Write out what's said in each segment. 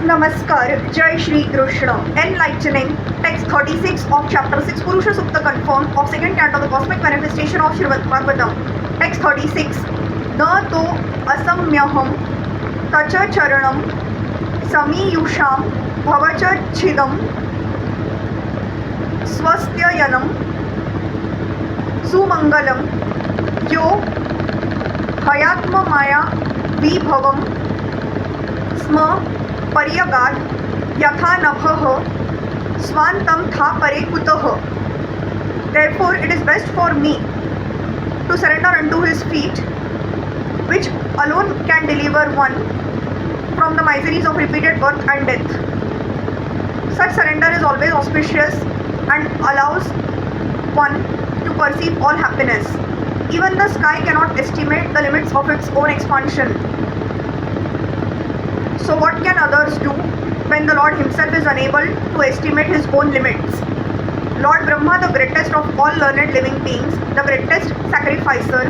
Namaskar, Jai Shri Krishna. Enlightening, text 36 of chapter 6.Purusa-Sukta confirmed of second canto, the cosmic manifestation of Srimad Bhagavatam. Text 36. Na to asamyaham tacha charanam samiyusham bhavacha chidam swastyayanam sumangalam yo hayatma maya vibhavam sma पर्यगाद यथा नभः स्वान्तं था परे कुतः. Therefore, it is best for me to surrender unto his feet, which alone can deliver one from the miseries of repeated birth and death. Such surrender is always auspicious and allows one to perceive all happiness. Even the sky cannot estimate the limits of its own expansion. So what can others do when the Lord himself is unable to estimate his own limits? Lord Brahma, the greatest of all learned living beings, the greatest sacrificer,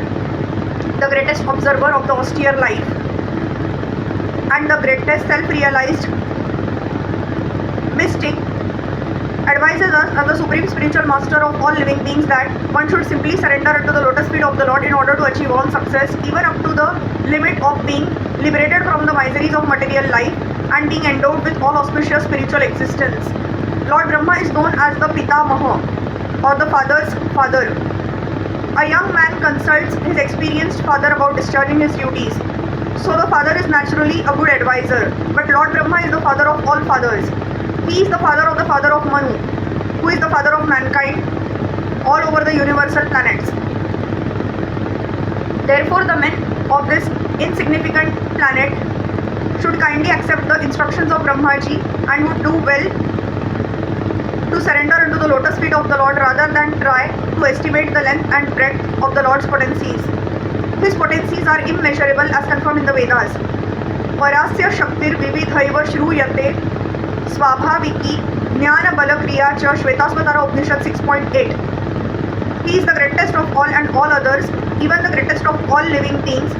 the greatest observer of the austere life, and the greatest self-realized mystic, advises us as the supreme spiritual master of all living beings that one should simply surrender unto the lotus feet of the Lord in order to achieve all success, even up to the limit of being liberated from the miseries of material life and being endowed with all auspicious spiritual existence. Lord Brahma is known as the Pitamaha, or the father's father. A young man consults his experienced father about discharging his duties. So the father is naturally a good advisor. But Lord Brahma is the father of all fathers. He is the father of Manu, who is the father of mankind all over the universal planets. Therefore, the men of this insignificant planet should kindly accept the instructions of Brahmaji and would do well to surrender unto the lotus feet of the Lord rather than try to estimate the length and breadth of the Lord's potencies. His potencies are immeasurable as confirmed in the Vedas. Parasya Shaktir Vividhaiva Shruyate Swabhaviki Jnana Balakriya Cha Shvetasvatara Upanishad 6.8. He is the greatest of all and all others, even the greatest of all living beings,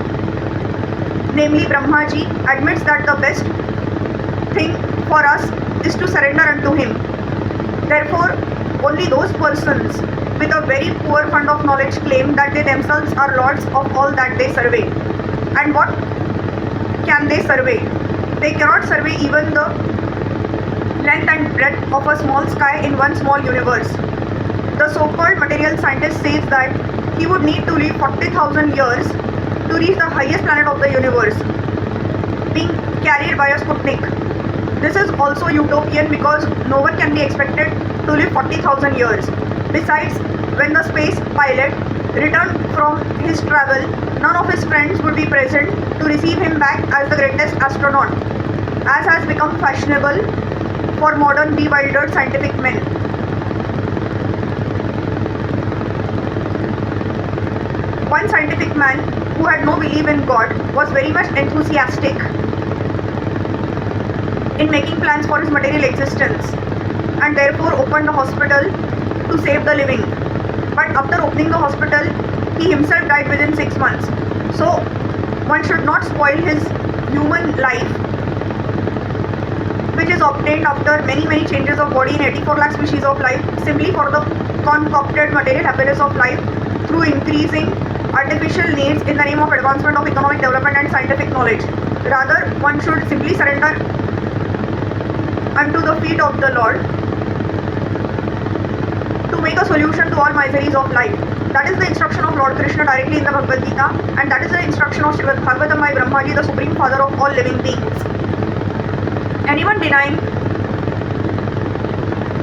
namely Brahmaji, admits that the best thing for us is to surrender unto him. Therefore, only those persons with a very poor fund of knowledge claim that they themselves are lords of all that they survey. And what can they survey? They cannot survey even the length and breadth of a small sky in one small universe. The so-called material scientist says that he would need to live 40,000 years to reach the highest planet of the universe, being carried by a Sputnik. This is also utopian because no one can be expected to live 40,000 years. Besides, when the space pilot returned from his travel, none of his friends would be present to receive him back as the greatest astronaut, as has become fashionable for modern bewildered scientific men. One scientific man who had no belief in God was very much enthusiastic in making plans for his material existence and therefore opened a hospital to save the living. But after opening the hospital, he himself died within 6 months. So one should not spoil his human life, which is obtained after many changes of body in 84 lakh species of life, simply for the concocted material happiness of life through increasing artificial needs in the name of advancement of economic development and scientific knowledge. Rather, one should simply surrender unto the feet of the Lord to make a solution to all miseries of life. That is the instruction of Lord Krishna directly in the Bhagavad Gita, and that is the instruction of Srimad Bhagavatam by Brahmaji, the supreme father of all living beings. Anyone denying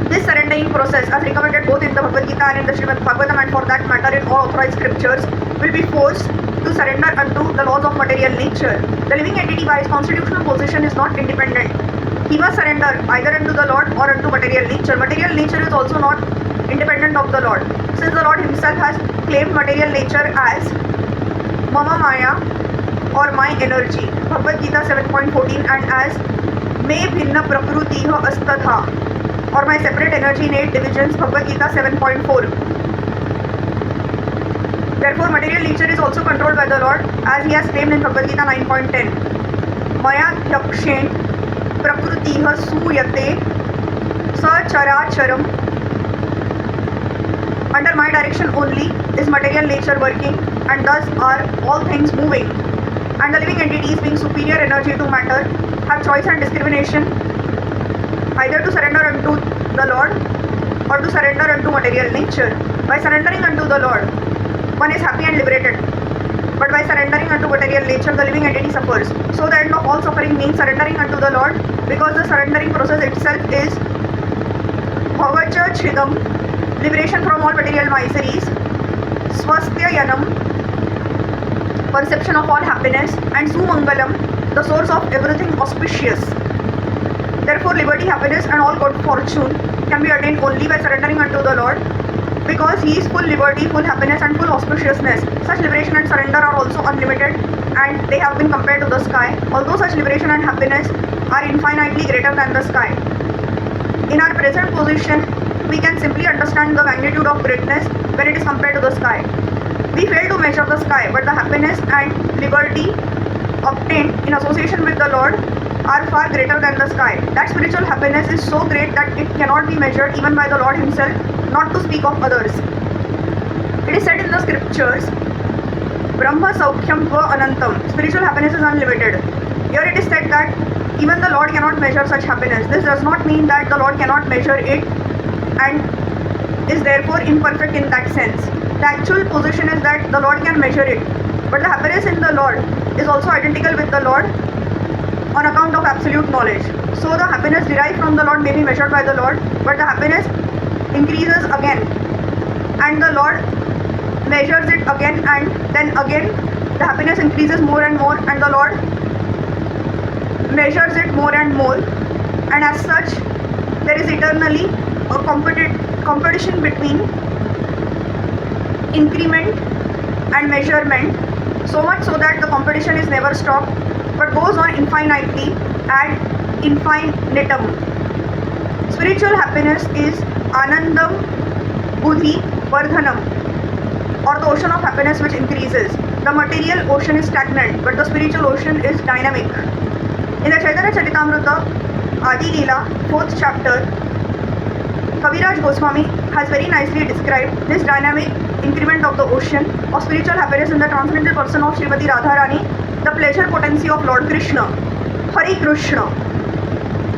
this surrendering process, as recommended both in the Bhagavad Gita and in the Srimad Bhagavatam, and for that matter in all authorized scriptures, will be forced to surrender unto the laws of material nature. The living entity by its constitutional position is not independent. He must surrender either unto the Lord or unto material nature. Material nature is also not independent of the Lord, since the Lord himself has claimed material nature as Mama Maya, or my energy, Bhagavad Gita 7.14, and as Me Bhinna Prakrutiha Astadha, or my separate energy in 8 divisions, Bhagavad Gita 7.4. Therefore, material nature is also controlled by the Lord, as he has claimed in Bhagavad Gita 9.10. Maya Dhyakshen Prakriti iha suyate sacharacharam. Under my direction only is material nature working, and thus are all things moving. And the living entities, being superior energy to matter, have choice and discrimination, either to surrender unto the Lord or to surrender unto material nature. By surrendering unto the Lord, one is happy and liberated. But by surrendering unto material nature, the living entity suffers. So the end of all suffering means surrendering unto the Lord, because the surrendering process itself is bhavacha chidam, liberation from all material miseries, swastyayanam, perception of all happiness, and sumangalam, the source of everything auspicious. Therefore, liberty, happiness, and all good fortune can be attained only by surrendering unto the Lord, because He is full liberty, full happiness, and full auspiciousness. Such liberation and surrender are also unlimited, and they have been compared to the sky, although such liberation and happiness are infinitely greater than the sky. In our present position, we can simply understand the magnitude of greatness when it is compared to the sky. We fail to measure the sky, but the happiness and liberty obtained in association with the Lord are far greater than the sky. That spiritual happiness is so great that it cannot be measured even by the Lord Himself, not to speak of others. It is said in the scriptures, Brahma Saukhyam Tva Anantam, spiritual happiness is unlimited. Here it is said that even the Lord cannot measure such happiness. This does not mean that the Lord cannot measure it and is therefore imperfect in that sense. The actual position is that the Lord can measure it, but the happiness in the Lord is also identical with the Lord on account of absolute knowledge. So the happiness derived from the Lord may be measured by the Lord, but the happiness increases again, and the Lord measures it again, and then again the happiness increases more and more, and the Lord measures it more and more, and as such there is eternally a competition between increment and measurement, so much so that the competition is never stopped but goes on infinitely ad infinitum. Spiritual happiness is anandam buddhi vardhanam, or the ocean of happiness which increases. The material ocean is stagnant, but the spiritual ocean is dynamic. In the Chaitanya Charitamrita Adi Leela, 4th chapter, Kaviraj Goswami has very nicely described this dynamic increment of the ocean of spiritual happiness in the transcendental person of Srimati Radharani, the pleasure potency of Lord Krishna. Hare Krishna.